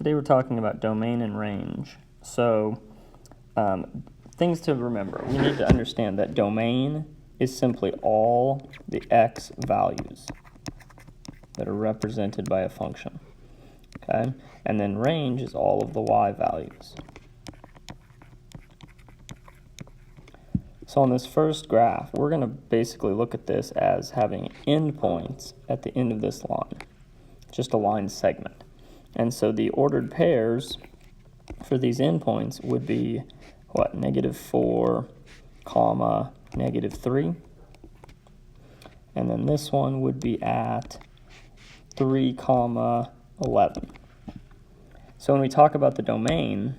Today we're talking about domain and range. So things to remember. We need to understand that domain is simply all the x values that are represented by a function. Okay? And then range is all of the y values. So on this first graph, we're going to basically look at this as having endpoints at the end of this line, just a line segment. And so the ordered pairs for these endpoints would be, what, -4, comma, -3. And then this one would be at 3, comma, 11. So when we talk about the domain,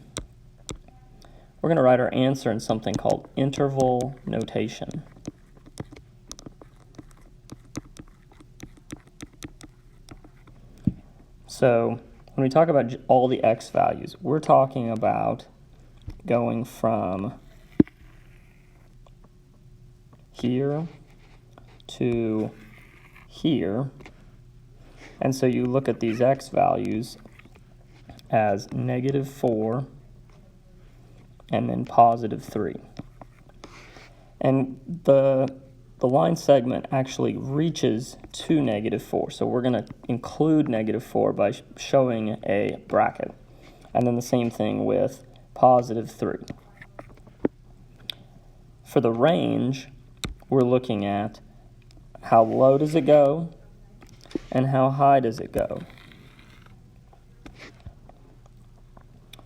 we're going to write our answer in something called interval notation. So when we talk about all the x values, we're talking about going from here to here. And so you look at these x values as -4 and then +3. And the line segment actually reaches to -4. So we're going to include -4 by showing a bracket. And then the same thing with +3. For the range, we're looking at how low does it go and how high does it go.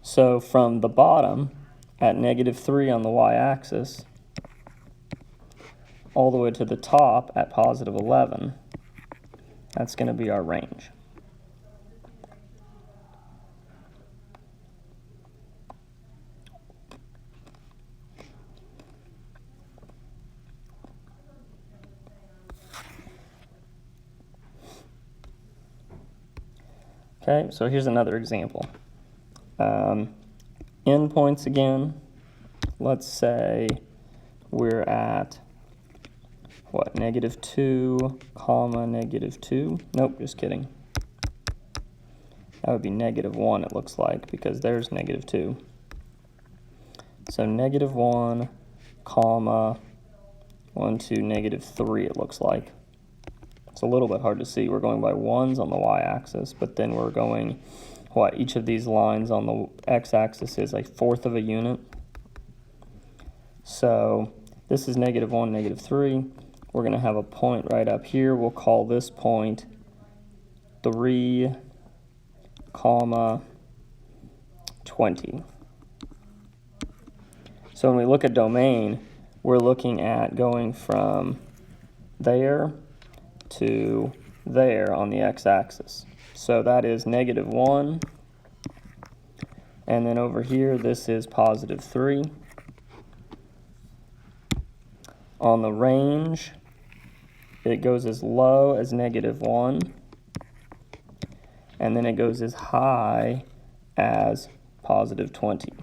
So from the bottom at -3 on the y-axis all the way to the top at +11, that's going to be our range. Okay, so here's another example. Endpoints again. Let's say we're at, what, -2, comma, -2. Nope, just kidding. That would be -1, it looks like, because there's -2. So -1, comma, 1 to -3, it looks like. It's a little bit hard to see. We're going by ones on the y-axis, but then we're going, what, each of these lines on the x-axis is 1/4 of a unit. So this is -1, -3. We're going to have a point right up here. We'll call this point 3, comma, 20. So when we look at domain, we're looking at going from there to there on the x-axis. So that is -1, and then over here this is +3. On the range, it goes as low as -1, and then it goes as high as +20.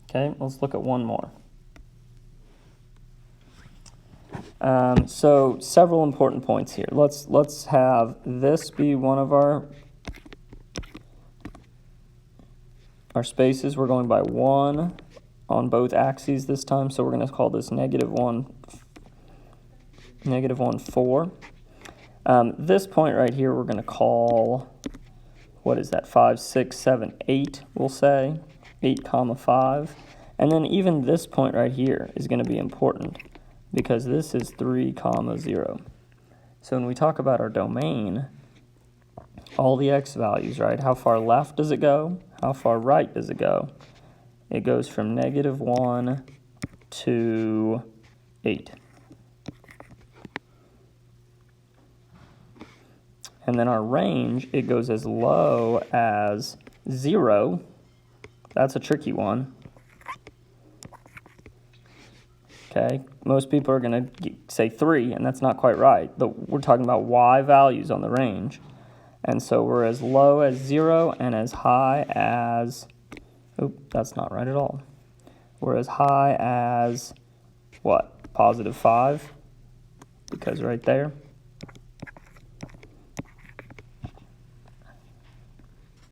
Okay, let's look at one more. So several important points here. Let's have this be one of our spaces. We're going by 1 on both axes this time, so we're going to call this -1, 4. This point right here we're going to call, what is that, 5, 6, 7, 8, we'll say, 8, comma, 5. And then even this point right here is going to be important because this is 3, comma, 0. So when we talk about our domain, all the x values, right, how far left does it go? How far right does it go? It goes from -1 to 8. And then our range, it goes as low as 0. That's a tricky one. Okay, most people are going to say 3, and that's not quite right. But we're talking about y values on the range. And so we're as low as 0 and as high as, that's not right at all. We're as high as, what, +5? because right there,